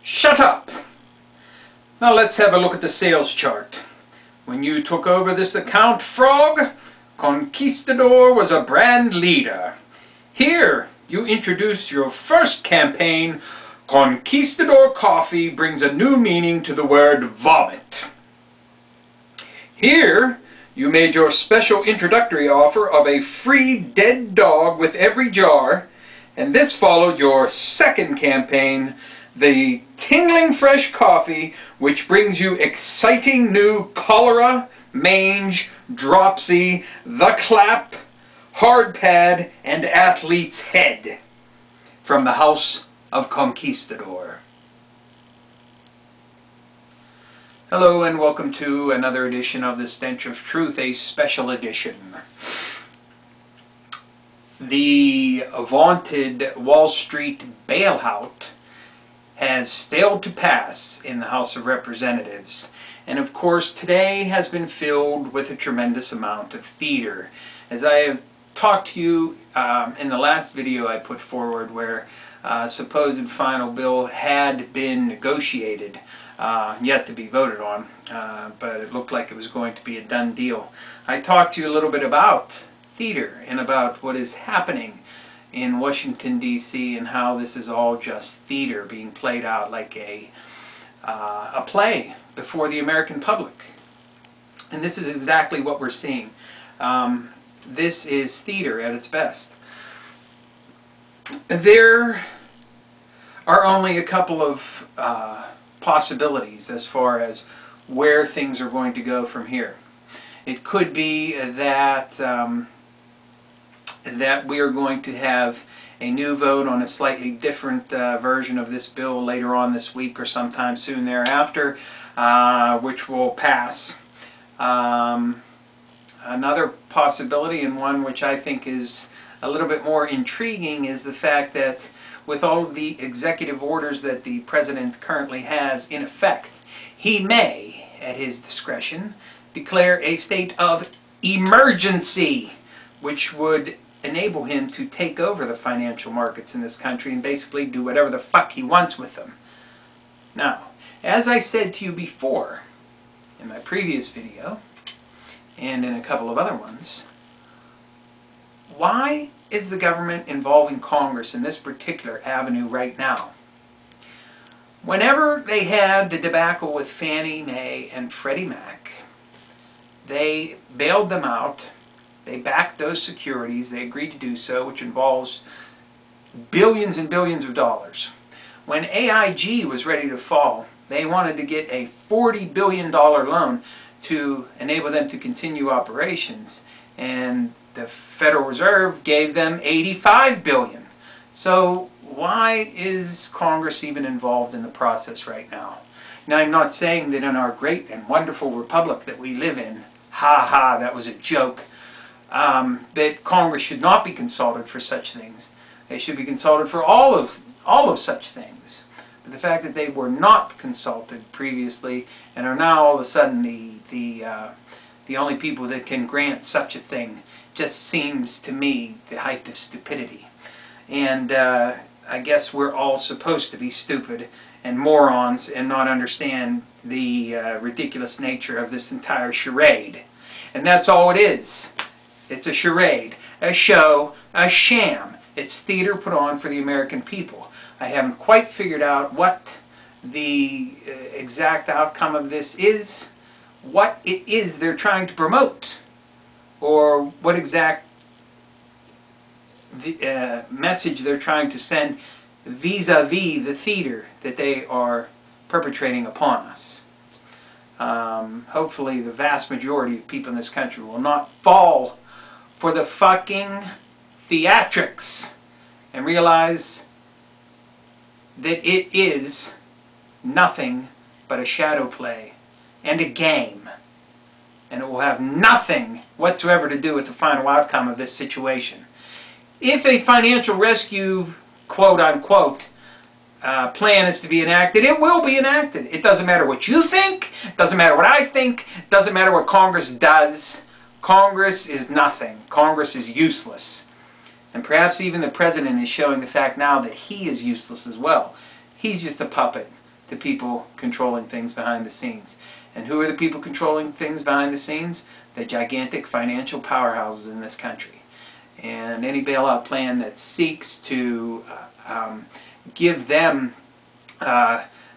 Shut up! Now let's have a look at the sales chart. When you took over this account, Frog, Conquistador was a brand leader. Here, you introduce your first campaign. Conquistador coffee brings a new meaning to the word vomit. Here, you made your special introductory offer of a free dead dog with every jar, and this followed your second campaign, the tingling fresh coffee, which brings you exciting new cholera, mange, dropsy, the clap, hard pad, and athlete's head from the House of Conquistador. Hello and welcome to another edition of the Stench of Truth, a special edition. The vaunted Wall Street bailout has failed to pass in the House of Representatives. And of course today has been filled with a tremendous amount of theater. As I have talked to you in the last video I put forward where a supposed final bill had been negotiated, yet to be voted on, but it looked like it was going to be a done deal. I talked to you a little bit about theater and about what is happening in Washington, D.C. and how this is all just theater being played out like a play before the American public. And this is exactly what we're seeing. This is theater at its best. There are only a couple of possibilities as far as where things are going to go from here. It could be that that we are going to have a new vote on a slightly different version of this bill later on this week or sometime soon thereafter, which will pass. Another possibility, and one which I think is a little bit more intriguing, is the fact that with all of the executive orders that the President currently has in effect, he may, at his discretion, declare a state of emergency, which would enable him to take over the financial markets in this country and basically do whatever the fuck he wants with them. Now, as I said to you before, in my previous video, and in a couple of other ones, why is the government involving Congress in this particular avenue right now? Whenever they had the debacle with Fannie Mae and Freddie Mac, they bailed them out. They backed those securities. They agreed to do so, which involves billions and billions of dollars. When AIG was ready to fall, they wanted to get a $40 billion loan to enable them to continue operations, and the Federal Reserve gave them $85 billion. So why is Congress even involved in the process right now? Now, I'm not saying that in our great and wonderful republic that we live in, that was a joke, that Congress should not be consulted for such things. They should be consulted for all of such things. But the fact that they were not consulted previously and are now all of a sudden the only people that can grant such a thing just seems to me the height of stupidity. And I guess we're all supposed to be stupid and morons and not understand the ridiculous nature of this entire charade. And that's all it is. It's a charade, a show, a sham. It's theater put on for the American people. I haven't quite figured out what the exact outcome of this is, what it is they're trying to promote, or what exact message they're trying to send vis-a-vis the theater that they are perpetrating upon us. Hopefully the vast majority of people in this country will not fall for the fucking theatrics and realize that it is nothing but a shadow play and a game, and it will have nothing whatsoever to do with the final outcome of this situation. If a financial rescue, quote-unquote, plan is to be enacted, it will be enacted. It doesn't matter what you think, it doesn't matter what I think, it doesn't matter what Congress does. Congress is nothing. Congress is useless. And perhaps even the President is showing the fact now that he is useless as well. He's just a puppet to people controlling things behind the scenes. And who are the people controlling things behind the scenes? The gigantic financial powerhouses in this country. And any bailout plan that seeks to give them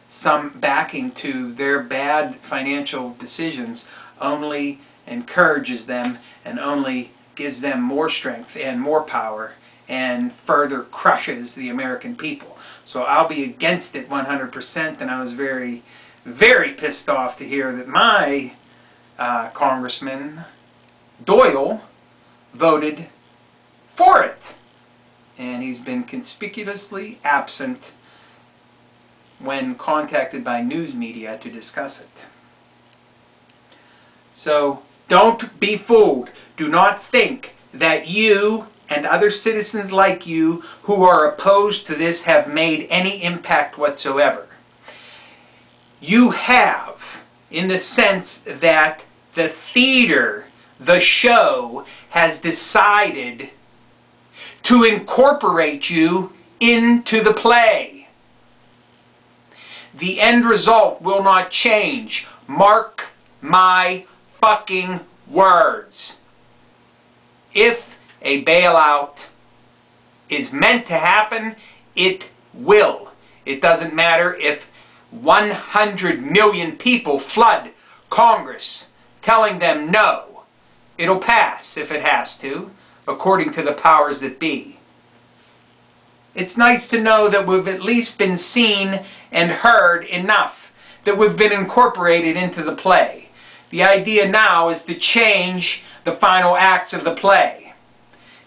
some backing to their bad financial decisions only encourages them and only gives them more strength and more power and further crushes the American people. So I'll be against it 100%, and I was very, very pissed off to hear that my Congressman Doyle voted for it. And he's been conspicuously absent when contacted by news media to discuss it. So don't be fooled. Do not think that you and other citizens like you who are opposed to this have made any impact whatsoever. You have, in the sense that the theater, the show, has decided to incorporate you into the play. The end result will not change. Mark my fucking words. If a bailout is meant to happen, it will. It doesn't matter if 100 million people flood Congress telling them no. It'll pass if it has to, according to the powers that be. It's nice to know that we've at least been seen and heard enough, that we've been incorporated into the play. The idea now is to change the final acts of the play.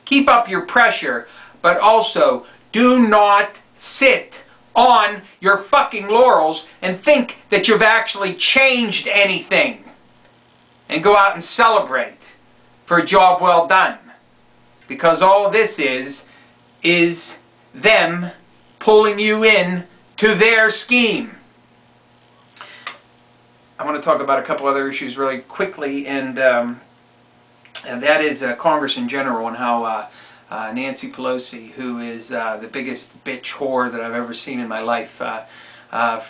Keep up your pressure, but also do not sit on your fucking laurels and think that you've actually changed anything. And go out and celebrate for a job well done. Because all this is them pulling you in to their scheme. I want to talk about a couple other issues really quickly, and that is Congress in general, and how Nancy Pelosi, who is the biggest bitch whore that I've ever seen in my life,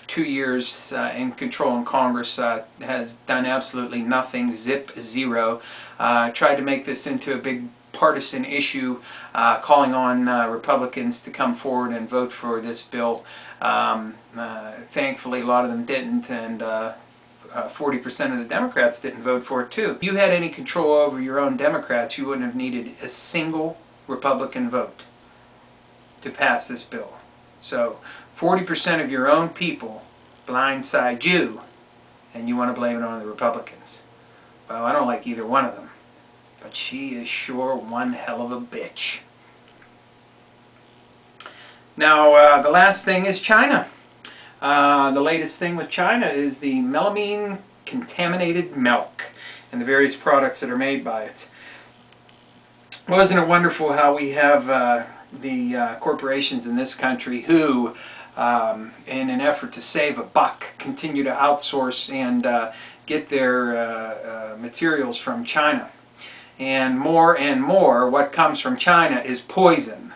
2 years in control in Congress, has done absolutely nothing, zero. Tried to make this into a big partisan issue, calling on Republicans to come forward and vote for this bill. Thankfully, a lot of them didn't, and 40% of the Democrats didn't vote for it too. If you had any control over your own Democrats, you wouldn't have needed a single Republican vote to pass this bill. So 40% of your own people blindside you, and you want to blame it on the Republicans. Well, I don't like either one of them, but she is sure one hell of a bitch. Now, the last thing is China. The latest thing with China is the melamine contaminated milk and the various products that are made by it. Wasn't it wonderful how we have the corporations in this country who, in an effort to save a buck, continue to outsource and get their materials from China. And more, what comes from China is poison.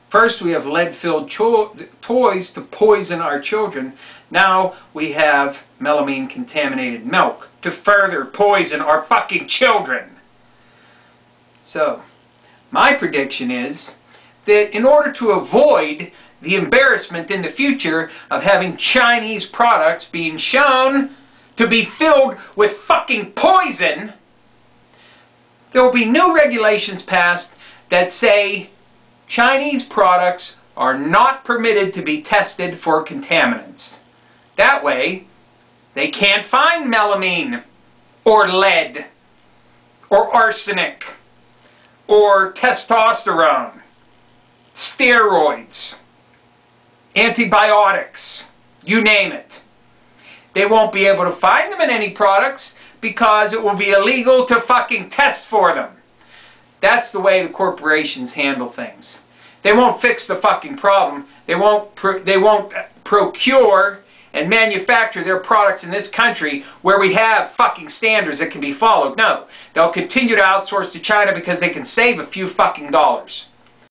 First we have lead-filled toys to poison our children. Now we have melamine contaminated milk to further poison our fucking children. So, my prediction is that in order to avoid the embarrassment in the future of having Chinese products being shown to be filled with fucking poison, there will be new regulations passed that say Chinese products are not permitted to be tested for contaminants. That way, they can't find melamine, or lead, or arsenic, or testosterone, steroids, antibiotics, you name it. They won't be able to find them in any products because it will be illegal to fucking test for them. That's the way the corporations handle things. They won't fix the fucking problem. They won't procure and manufacture their products in this country where we have fucking standards that can be followed. No, they'll continue to outsource to China because they can save a few fucking dollars.